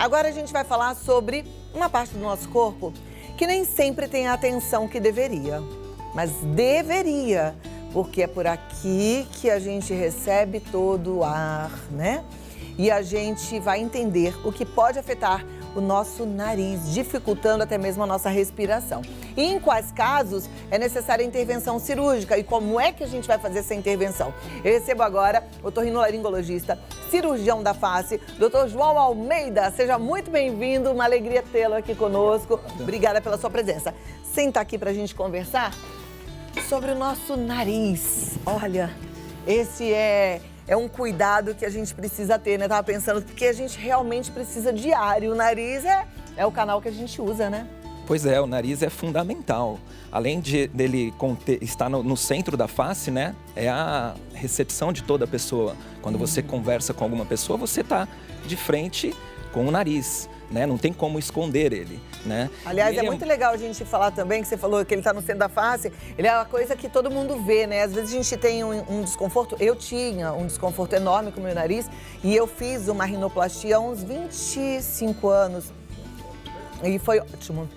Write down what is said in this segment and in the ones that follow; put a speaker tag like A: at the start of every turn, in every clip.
A: Agora a gente vai falar sobre uma parte do nosso corpo que nem sempre tem a atenção que deveria, mas deveria, porque é por aqui que a gente recebe todo o ar, né? E a gente vai entender o que pode afetar o nosso nariz, dificultando até mesmo a nossa respiração. E em quais casos é necessária intervenção cirúrgica e como é que a gente vai fazer essa intervenção? Eu recebo agora o otorrinolaringologista, cirurgião da face, Dr. João Almeida. Seja muito bem-vindo, uma alegria tê-lo aqui conosco. Obrigada pela sua presença. Senta aqui pra gente conversar sobre o nosso nariz. Olha, esse é um cuidado que a gente precisa ter, né? Tava pensando, porque a gente realmente precisa diário. O nariz é o canal que a gente usa, né?
B: Pois é, o nariz é fundamental. Além dele estar no centro da face, né? É a recepção de toda a pessoa. Quando você conversa com alguma pessoa, você está de frente com o nariz, né? Não tem como esconder ele, né?
A: Aliás, é muito legal a gente falar também, que você falou que ele está no centro da face, ele é uma coisa que todo mundo vê, né? Às vezes a gente tem um desconforto, eu tinha um desconforto enorme com o meu nariz e eu fiz uma rinoplastia há uns 25 anos e foi ótimo.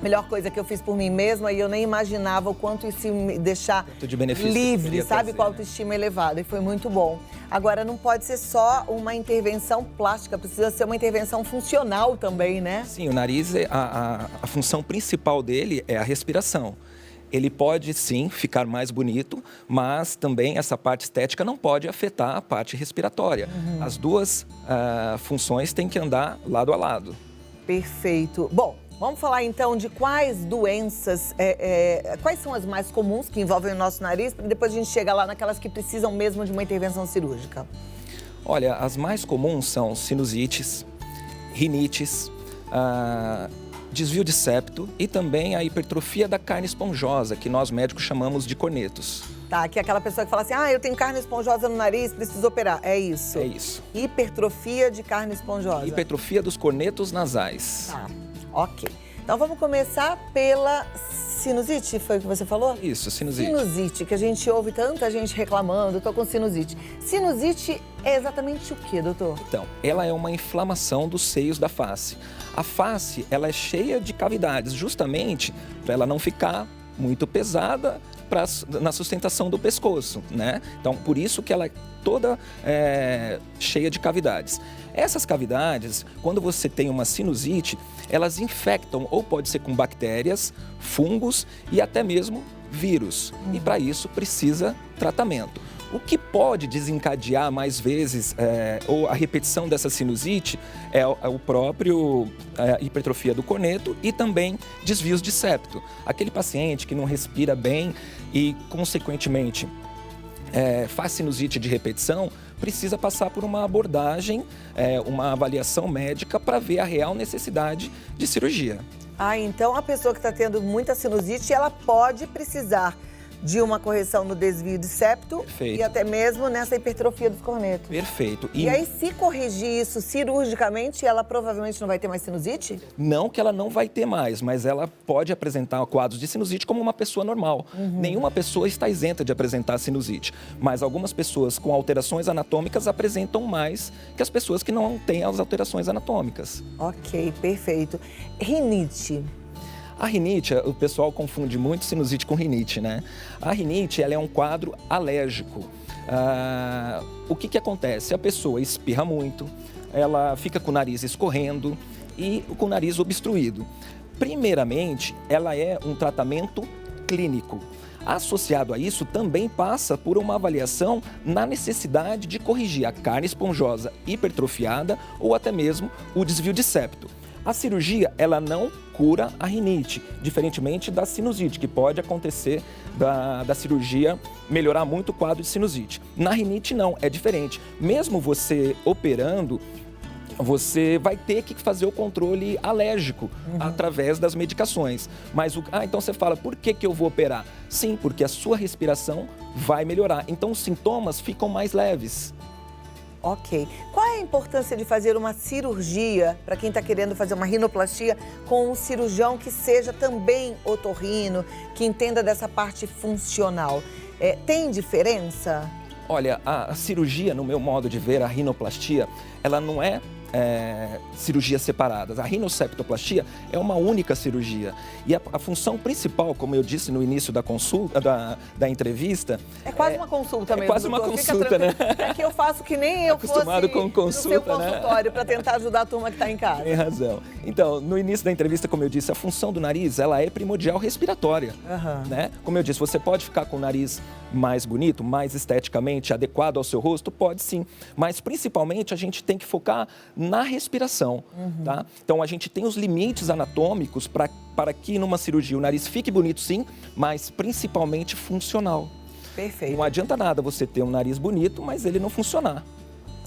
A: Melhor coisa que eu fiz por mim mesma e eu nem imaginava o quanto isso ia me deixar livre, sabe? Com a autoestima elevada, e foi muito bom. Agora, não pode ser só uma intervenção plástica, precisa ser uma intervenção funcional também, né?
B: Sim, o nariz, a função principal dele é a respiração. Ele pode, sim, ficar mais bonito, mas também essa parte estética não pode afetar a parte respiratória. As duas funções têm que andar lado a lado.
A: Perfeito. Bom, vamos falar então de quais doenças, quais são as mais comuns que envolvem o nosso nariz, para depois a gente chegar lá naquelas que precisam mesmo de uma intervenção cirúrgica.
B: Olha, as mais comuns são sinusites, rinites, desvio de septo e também a hipertrofia da carne esponjosa, que nós médicos chamamos de cornetos.
A: Tá, que é aquela pessoa que fala assim, eu tenho carne esponjosa no nariz, preciso operar. É isso?
B: É isso.
A: Hipertrofia de carne esponjosa.
B: Hipertrofia dos cornetos nasais.
A: Tá, ok. Então vamos começar pela sinusite, foi o que você falou?
B: Isso, sinusite.
A: Sinusite, que a gente ouve tanta gente reclamando, tô com sinusite. Sinusite é exatamente o quê, doutor?
B: Então, ela é uma inflamação dos seios da face. A face, ela é cheia de cavidades, justamente para ela não ficar muito pesada na sustentação do pescoço, né? Então, por isso que ela é toda cheia de cavidades. Essas cavidades, quando você tem uma sinusite, elas infectam, ou pode ser com bactérias, fungos e até mesmo vírus. E para isso precisa tratamento. O que pode desencadear mais vezes ou a repetição dessa sinusite é o próprio hipertrofia do corneto e também desvios de septo. Aquele paciente que não respira bem e, consequentemente, faz sinusite de repetição, precisa passar por uma abordagem, uma avaliação médica para ver a real necessidade de cirurgia.
A: Então a pessoa que está tendo muita sinusite, ela pode precisar de uma correção no desvio de septo.
B: Perfeito.
A: E até mesmo nessa hipertrofia dos cornetos.
B: Perfeito.
A: E aí, se corrigir isso cirurgicamente, ela provavelmente não vai ter mais sinusite?
B: Não que ela não vai ter mais, mas ela pode apresentar quadros de sinusite como uma pessoa normal. Nenhuma pessoa está isenta de apresentar sinusite, mas algumas pessoas com alterações anatômicas apresentam mais que as pessoas que não têm as alterações anatômicas.
A: Ok, perfeito. Rinite.
B: A rinite, o pessoal confunde muito sinusite com rinite, né? A rinite, ela é um quadro alérgico. O que acontece? A pessoa espirra muito, ela fica com o nariz escorrendo e com o nariz obstruído. Primeiramente, ela é um tratamento clínico. Associado a isso, também passa por uma avaliação na necessidade de corrigir a carne esponjosa hipertrofiada ou até mesmo o desvio de septo. A cirurgia, ela não cura a rinite, diferentemente da sinusite, que pode acontecer da cirurgia melhorar muito o quadro de sinusite. Na rinite, não, é diferente. Mesmo você operando, você vai ter que fazer o controle alérgico através das medicações. Mas, então você fala, por que eu vou operar? Sim, porque a sua respiração vai melhorar. Então os sintomas ficam mais leves.
A: Ok. Qual é a importância de fazer uma cirurgia, para quem está querendo fazer uma rinoplastia, com um cirurgião que seja também otorrino, que entenda dessa parte funcional? Tem diferença?
B: Olha, a cirurgia, no meu modo de ver, a rinoplastia, ela não é cirurgias separadas. A rinoceptoplastia é uma única cirurgia. E a função principal, como eu disse no início da consulta, da entrevista...
A: É quase uma consulta mesmo.
B: É quase uma consulta, né?
A: É que eu faço que nem eu
B: Acostumado
A: fosse
B: com consulta,
A: no seu consultório, para tentar ajudar a turma que está em casa.
B: Tem razão. Então, no início da entrevista, como eu disse, a função do nariz, ela é primordial respiratória, né? Como eu disse, você pode ficar com o nariz mais bonito, mais esteticamente adequado ao seu rosto? Pode sim, mas principalmente a gente tem que focar na respiração, tá? Então, a gente tem os limites anatômicos para que numa cirurgia o nariz fique bonito sim, mas principalmente funcional.
A: Perfeito.
B: Não adianta nada você ter um nariz bonito, mas ele não funcionar.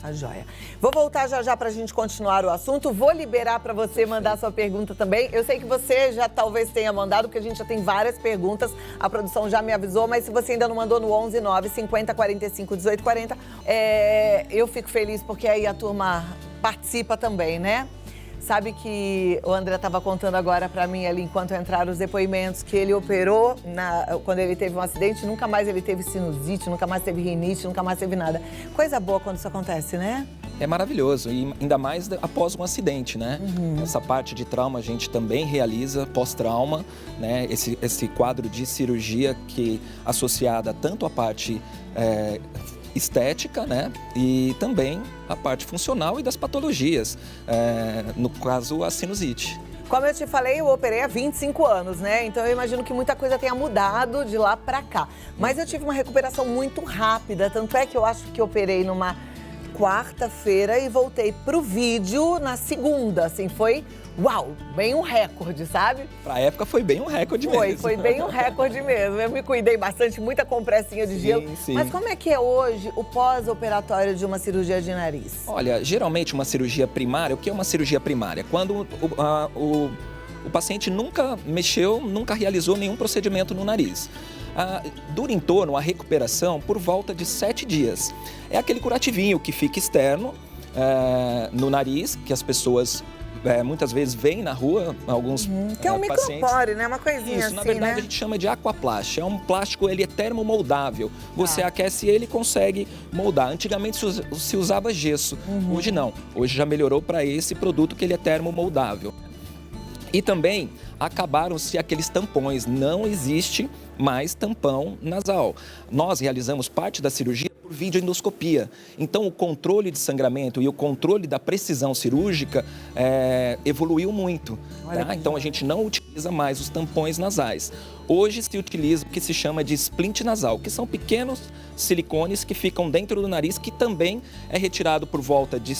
A: Tá joia. Vou voltar já para a gente continuar o assunto. Vou liberar para você mandar sua pergunta também. Eu sei que você já talvez tenha mandado, porque a gente já tem várias perguntas. A produção já me avisou, mas se você ainda não mandou no 11 9 50 45 18 40, eu fico feliz porque aí a turma participa também, né? Sabe que o André estava contando agora para mim ali, enquanto entraram os depoimentos, que ele operou quando ele teve um acidente, nunca mais ele teve sinusite, nunca mais teve rinite, nunca mais teve nada. Coisa boa quando isso acontece, né?
B: É maravilhoso, e ainda mais após um acidente, né? Essa parte de trauma a gente também realiza pós-trauma, né? Esse quadro de cirurgia que associada tanto à parte estética, né? E também a parte funcional e das patologias, no caso a sinusite.
A: Como eu te falei, eu operei há 25 anos, né? Então eu imagino que muita coisa tenha mudado de lá pra cá. Mas eu tive uma recuperação muito rápida, tanto é que eu acho que operei numa quarta-feira e voltei pro vídeo na segunda, assim, foi... Uau, bem um recorde, sabe?
B: Pra época foi bem um recorde mesmo.
A: Foi bem um recorde mesmo. Eu me cuidei bastante, muita compressinha de gelo.
B: Sim.
A: Mas como é que é hoje o pós-operatório de uma cirurgia de nariz?
B: Olha, geralmente uma cirurgia primária, o que é uma cirurgia primária? Quando o paciente nunca mexeu, nunca realizou nenhum procedimento no nariz. Dura em torno a recuperação por volta de 7 dias. É aquele curativinho que fica externo no nariz, que as pessoas... muitas vezes vem na rua, alguns
A: que é um
B: pacientes...
A: micropore, né? Uma coisinha
B: Isso,
A: assim,
B: na verdade,
A: né?
B: a gente chama de aquaplast. É um plástico, ele é termomoldável. Você aquece ele e consegue moldar. Antigamente se usava gesso, hoje não. Hoje já melhorou para esse produto que ele é termomoldável. E também acabaram-se aqueles tampões. Não existe mais tampão nasal. Nós realizamos parte da cirurgia por videoendoscopia. Então, o controle de sangramento e o controle da precisão cirúrgica evoluiu muito. Tá? Então, a gente não utiliza mais os tampões nasais. Hoje se utiliza o que se chama de splint nasal, que são pequenos silicones que ficam dentro do nariz, que também é retirado por volta de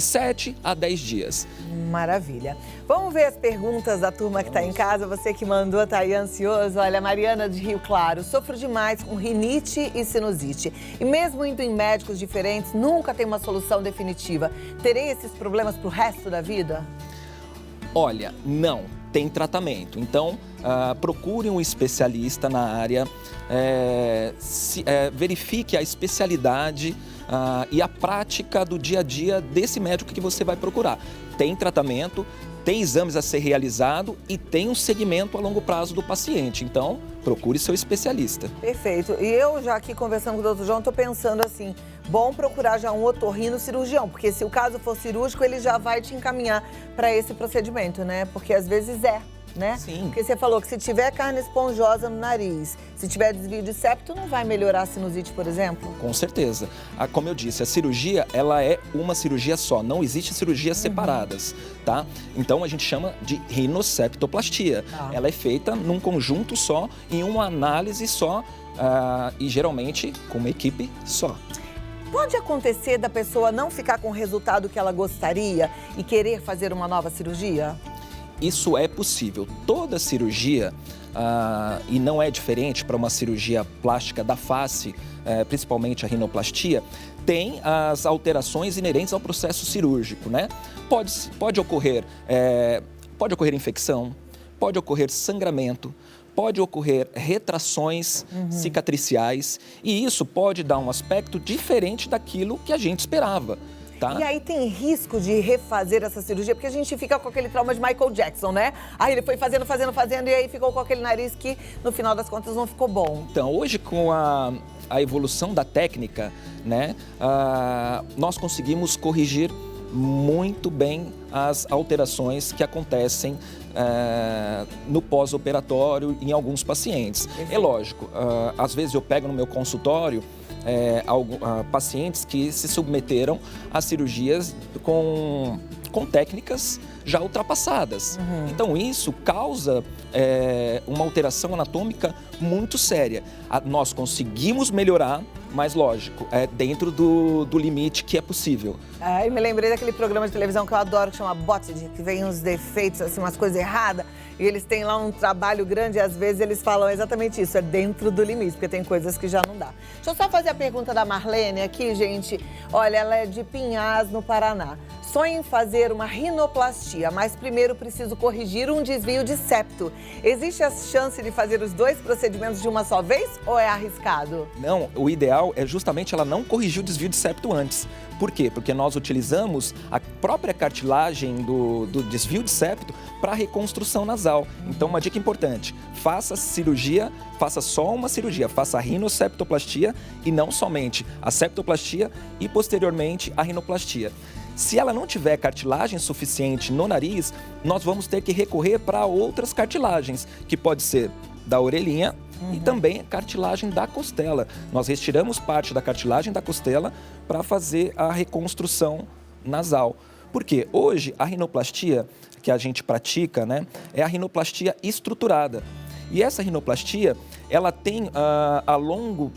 B: 7 a 10 dias.
A: Maravilha. Vamos ver as perguntas da turma que está em casa. Você que mandou, tá aí ansioso. Olha, Mariana de Rio Claro. Sofro demais com rinite e sinusite. E mesmo indo em médicos diferentes, nunca tem uma solução definitiva. Terei esses problemas pro resto da vida?
B: Olha, não. Tem tratamento. Então, procure um especialista na área, verifique a especialidade e a prática do dia a dia desse médico que você vai procurar. Tem tratamento, tem exames a ser realizado e tem um segmento a longo prazo do paciente. Então, procure seu especialista.
A: Perfeito. E eu já aqui conversando com o Dr. João, estou pensando assim, bom procurar já um otorrino cirurgião, porque se o caso for cirúrgico, ele já vai te encaminhar para esse procedimento, né? Porque às vezes né?
B: Sim.
A: Porque você falou que se tiver carne esponjosa no nariz, se tiver desvio de septo, não vai melhorar a sinusite, por exemplo?
B: Com certeza. Como eu disse, a cirurgia, ela é uma cirurgia só, não existe cirurgias separadas, tá? Então a gente chama de rinoceptoplastia. Ela é feita num conjunto só, em uma análise só e geralmente com uma equipe só.
A: Pode acontecer da pessoa não ficar com o resultado que ela gostaria e querer fazer uma nova cirurgia?
B: Isso é possível. Toda cirurgia, e não é diferente para uma cirurgia plástica da face, principalmente a rinoplastia, tem as alterações inerentes ao processo cirúrgico, né? Pode ocorrer infecção, pode ocorrer sangramento, pode ocorrer retrações cicatriciais e isso pode dar um aspecto diferente daquilo que a gente esperava. Tá?
A: E aí tem risco de refazer essa cirurgia, porque a gente fica com aquele trauma de Michael Jackson, né? Aí ele foi fazendo e aí ficou com aquele nariz que, no final das contas, não ficou bom.
B: Então, hoje com a evolução da técnica, né, nós conseguimos corrigir muito bem as alterações que acontecem no pós-operatório em alguns pacientes. É lógico, às vezes eu pego no meu consultório pacientes que se submeteram a cirurgias com técnicas já ultrapassadas. Então isso causa uma alteração anatômica muito séria. Nós conseguimos melhorar, mas lógico, dentro do limite que é possível.
A: Eu me lembrei daquele programa de televisão que eu adoro, que chama Botted, que vem uns defeitos, assim, umas coisas erradas, e eles têm lá um trabalho grande e às vezes eles falam exatamente isso, é dentro do limite, porque tem coisas que já não dá. Deixa eu só fazer a pergunta da Marlene aqui, gente. Olha, ela é de Pinhais, no Paraná. Sonho em fazer uma rinoplastia, mas primeiro preciso corrigir um desvio de septo. Existe a chance de fazer os 2 procedimentos de uma só vez ou é arriscado?
B: Não, o ideal é justamente ela não corrigir o desvio de septo antes. Por quê? Porque nós utilizamos a própria cartilagem do desvio de septo para reconstrução nasal. Então, uma dica importante, faça cirurgia, faça só uma cirurgia, faça a rinoseptoplastia e não somente a septoplastia e posteriormente a rinoplastia. Se ela não tiver cartilagem suficiente no nariz, nós vamos ter que recorrer para outras cartilagens, que pode ser da orelhinha e também cartilagem da costela. Nós retiramos parte da cartilagem da costela para fazer a reconstrução nasal. Porque hoje a rinoplastia que a gente pratica, né, é a rinoplastia estruturada. E essa rinoplastia, ela tem a longo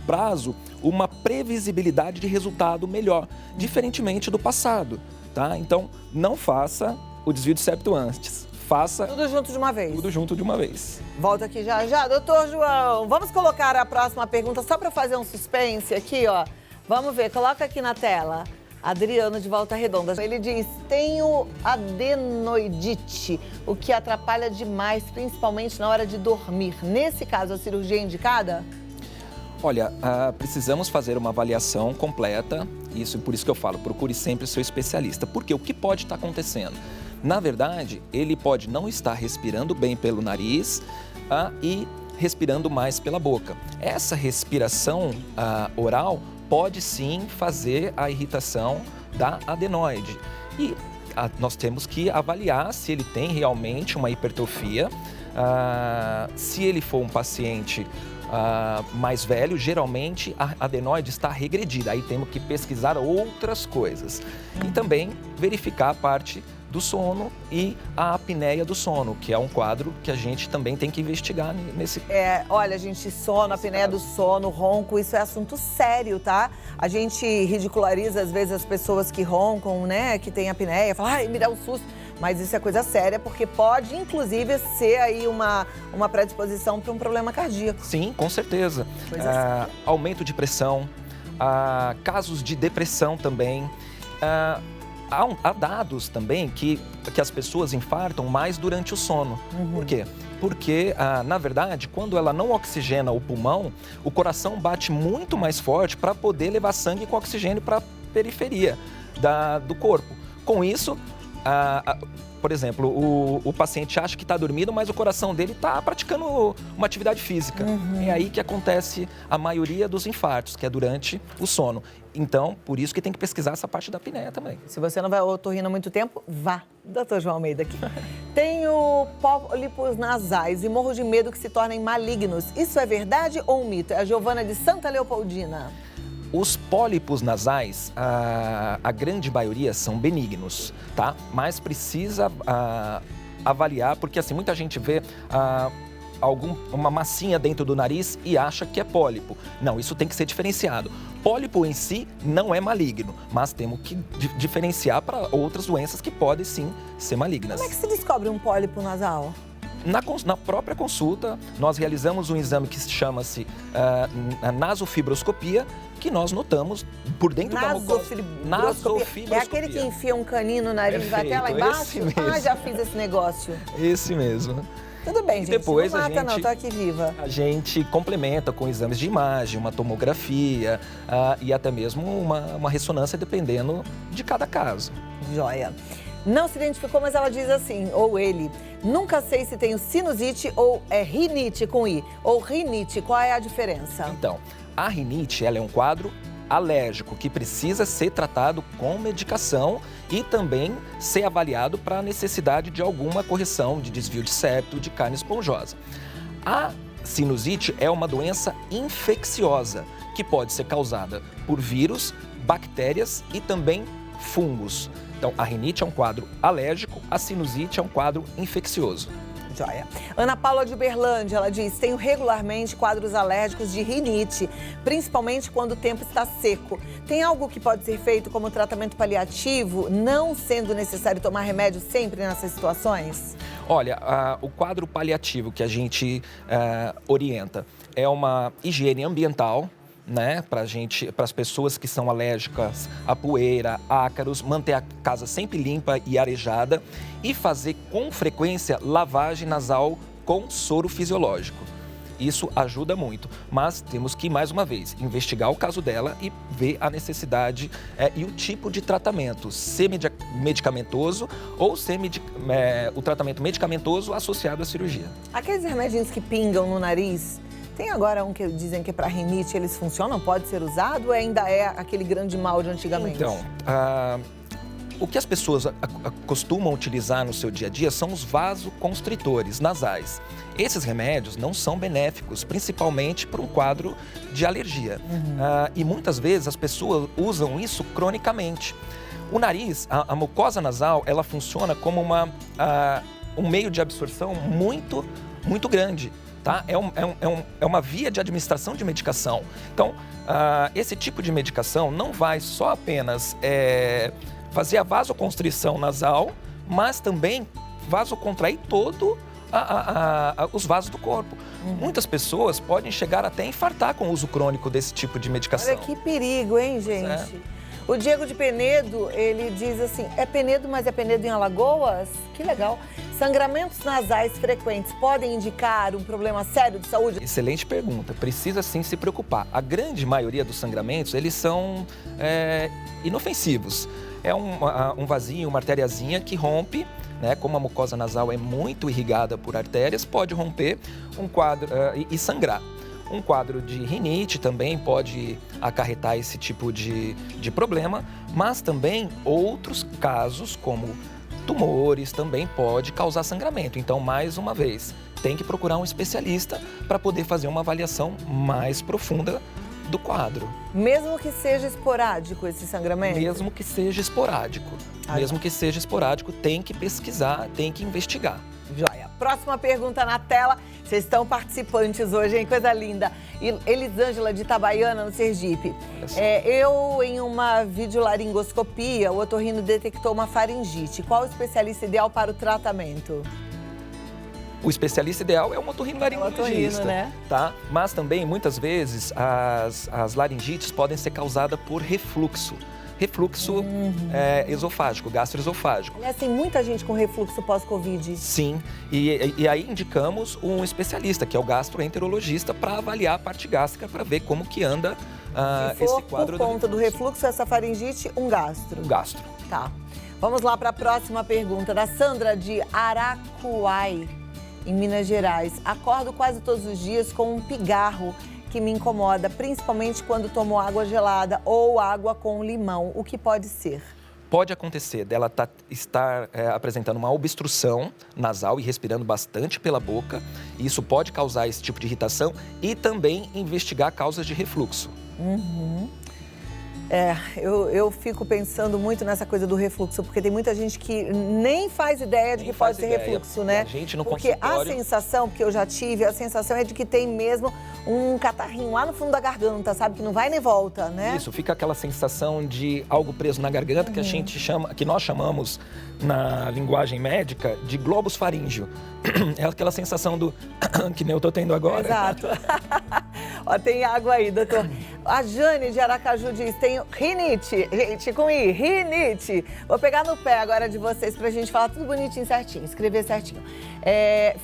B: prazo uma previsibilidade de resultado melhor, diferentemente do passado, tá? Então, não faça o desvio de septo antes. Faça
A: tudo junto de uma vez.
B: Tudo junto de uma vez.
A: Volta aqui já. Doutor João, vamos colocar a próxima pergunta só para fazer um suspense aqui, ó. Vamos ver, coloca aqui na tela. Adriano de Volta Redonda. Ele diz, tenho adenoidite, o que atrapalha demais, principalmente na hora de dormir. Nesse caso, a cirurgia é indicada?
B: Olha, precisamos fazer uma avaliação completa, por isso que eu falo, procure sempre o seu especialista. Porque o que pode estar acontecendo? Na verdade, ele pode não estar respirando bem pelo nariz e respirando mais pela boca. Essa respiração oral pode sim fazer a irritação da adenoide. E nós temos que avaliar se ele tem realmente uma hipertrofia. Se ele for um paciente mais velho, geralmente a adenoide está regredida. Aí temos que pesquisar outras coisas. E também verificar a parte do sono e a apneia do sono, que é um quadro que a gente também tem que investigar nesse...
A: Olha, gente, sono, apneia do sono, ronco, isso é assunto sério, tá? A gente ridiculariza, às vezes, as pessoas que roncam, né, que tem apneia, fala, ai, me dá um susto. Mas isso é coisa séria, porque pode, inclusive, ser aí uma predisposição para um problema cardíaco.
B: Sim, com certeza. Aumento de pressão, casos de depressão também. Há dados também que as pessoas infartam mais durante o sono. Por quê? Porque, na verdade, quando ela não oxigena o pulmão, o coração bate muito mais forte para poder levar sangue com oxigênio para a periferia do corpo. Com isso, por exemplo, o paciente acha que está dormindo, mas o coração dele está praticando uma atividade física. É aí que acontece a maioria dos infartos, que é durante o sono. Então, por isso que tem que pesquisar essa parte da apneia também.
A: Se você não vai ao otorrino há muito tempo, vá. Doutor João Almeida aqui. Tenho pólipos nasais e morro de medo que se tornem malignos. Isso é verdade ou um mito? É a Giovana de Santa Leopoldina.
B: Os pólipos nasais, a grande maioria são benignos, tá? Mas precisa avaliar, porque assim, muita gente vê uma massinha dentro do nariz e acha que é pólipo. Não, isso tem que ser diferenciado. Pólipo em si não é maligno, mas temos que diferenciar para outras doenças que podem sim ser malignas.
A: Como é que se descobre um pólipo nasal?
B: Na própria consulta, nós realizamos um exame que chama-se nasofibroscopia, que nós notamos por dentro da mucosa. Nasofibroscopia.
A: É aquele que enfia um caninho no nariz e vai até lá embaixo? Já fiz esse negócio.
B: Esse mesmo.
A: Tudo bem, gente.
B: Depois
A: não mata, não, tô aqui viva.
B: A gente complementa com exames de imagem, uma tomografia e até mesmo uma ressonância, dependendo de cada caso.
A: Joia. Não se identificou, mas ela diz assim, ou ele, nunca sei se tenho sinusite ou é rinite com I, ou rinite, qual é a diferença?
B: Então, a rinite, ela é um quadro alérgico que precisa ser tratado com medicação e também ser avaliado para a necessidade de alguma correção de desvio de septo, de carne esponjosa. A sinusite é uma doença infecciosa que pode ser causada por vírus, bactérias e também fungos. Então, a rinite é um quadro alérgico, a sinusite é um quadro infeccioso.
A: Joia. Ana Paula de Uberlândia, ela diz: tenho regularmente quadros alérgicos de rinite, principalmente quando o tempo está seco. Tem algo que pode ser feito como tratamento paliativo, não sendo necessário tomar remédio sempre nessas situações?
B: Olha, o quadro paliativo que a gente orienta é uma higiene ambiental, né, para as pessoas que são alérgicas à poeira, ácaros, manter a casa sempre limpa e arejada e fazer com frequência lavagem nasal com soro fisiológico. Isso ajuda muito, mas temos que, mais uma vez, investigar o caso dela e ver a necessidade e o tipo de tratamento, ser medicamentoso ou ser o tratamento medicamentoso associado à cirurgia.
A: Aqueles remedinhos que pingam no nariz, tem agora um que dizem que é para rinite, eles funcionam? Pode ser usado ou ainda é aquele grande mal de antigamente?
B: Então, o que as pessoas costumam utilizar no seu dia a dia são os vasoconstritores nasais. Esses remédios não são benéficos, principalmente para um quadro de alergia. E muitas vezes as pessoas usam isso cronicamente. O nariz, a mucosa nasal, ela funciona como um meio de absorção muito, muito grande. Tá? É uma via de administração de medicação. Então, esse tipo de medicação não vai só apenas fazer a vasoconstrição nasal, mas também vasocontrair todo os vasos do corpo. Muitas pessoas podem chegar até a infartar com o uso crônico desse tipo de medicação.
A: Olha que perigo, hein, gente? O Diego de Penedo, ele diz assim: é Penedo, mas é Penedo em Alagoas? Que legal. Sangramentos nasais frequentes podem indicar um problema sério de saúde?
B: Excelente pergunta. Precisa sim se preocupar. A grande maioria dos sangramentos, eles são inofensivos. É um vasinho, uma artériazinha que rompe, né? Como a mucosa nasal é muito irrigada por artérias, pode romper um quadro e sangrar. Um quadro de rinite também pode acarretar esse tipo de problema, mas também outros casos, como tumores, também pode causar sangramento. Então, mais uma vez, tem que procurar um especialista para poder fazer uma avaliação mais profunda do quadro.
A: Mesmo que seja esporádico esse sangramento?
B: Mesmo que seja esporádico. Mesmo que seja esporádico, tem que pesquisar, tem que investigar.
A: Joia. Próxima pergunta na tela. Vocês estão participantes hoje, hein? Coisa linda. Elisângela de Itabaiana, no Sergipe. Eu, em uma videolaringoscopia, o otorrino detectou uma faringite. Qual o especialista ideal para o tratamento?
B: O especialista ideal é um otorrinolaringologista,
A: né?
B: Tá? Mas também, muitas vezes, as laringites podem ser causadas por refluxo. Refluxo esofágico, gastroesofágico.
A: Aliás, tem muita gente com refluxo pós-Covid.
B: Sim, e aí indicamos um especialista, que é o gastroenterologista, para avaliar a parte gástrica, para ver como que anda esse quadro.
A: Por conta do refluxo, essa faringite, um gastro.
B: Um gastro.
A: Tá. Vamos lá para a próxima pergunta, da Sandra de Aracuai, em Minas Gerais. Acordo quase todos os dias com um pigarro que me incomoda, principalmente quando tomo água gelada ou água com limão. O que pode ser?
B: Pode acontecer dela estar apresentando uma obstrução nasal e respirando bastante pela boca. Isso pode causar esse tipo de irritação e também investigar causas de refluxo.
A: Eu fico pensando muito nessa coisa do refluxo, porque tem muita gente que nem faz ideia de que pode ser refluxo, né?
B: A gente no
A: porque
B: consultório...
A: a sensação, porque eu já tive, a sensação é de que tem mesmo um catarrinho lá no fundo da garganta, sabe? Que não vai nem volta, né?
B: Isso, fica aquela sensação de algo preso na garganta que a gente chama, que nós chamamos na linguagem médica de globus faríngeo. É aquela sensação do que nem eu tô tendo agora.
A: Exato. Ó, tem água aí, doutor. A Jane de Aracaju diz: tenho rinite. Gente, com I, rinite. Vou pegar no pé agora de vocês pra gente falar tudo bonitinho, certinho, escrever certinho.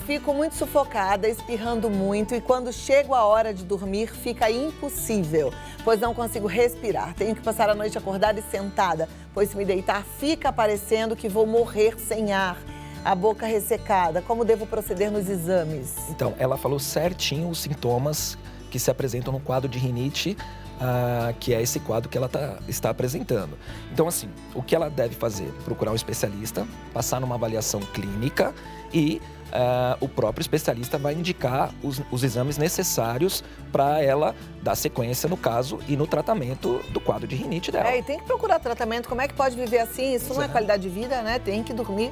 A: Fico muito sufocada, espirrando muito e quando chego a hora de dormir fica impossível, pois não consigo respirar. Tenho que passar a noite acordada e sentada, pois se me deitar fica parecendo que vou morrer sem ar. A boca ressecada. Como devo proceder nos exames?
B: Então, ela falou certinho os sintomas que se apresentam no quadro de rinite que é esse quadro que ela está apresentando. Então, assim, o que ela deve fazer? Procurar um especialista, passar numa avaliação clínica e o próprio especialista vai indicar os exames necessários para ela dar sequência no caso e no tratamento do quadro de rinite dela.
A: E tem que procurar tratamento. Como é que pode viver assim? Isso não é qualidade de vida, né? Tem que dormir.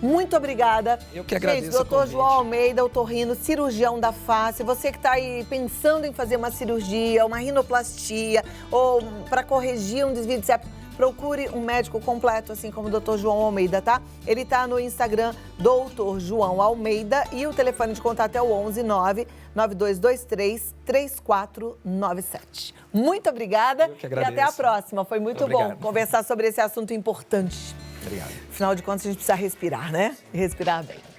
A: Muito obrigada.
B: Eu que agradeço.
A: Gente, doutor João Almeida, otorrino, cirurgião da face. Você que está aí pensando em fazer uma cirurgia, uma rinoplastia ou para corrigir um desvio de septo, procure um médico completo, assim como o doutor João Almeida, tá? Ele tá no Instagram, doutor João Almeida, e o telefone de contato é o 11-99223-3497. Muito obrigada.
B: Eu que agradeço.
A: E até a próxima. Foi muito bom conversar sobre esse assunto importante.
B: Obrigado.
A: Afinal de contas, a gente precisa respirar, né? E respirar bem.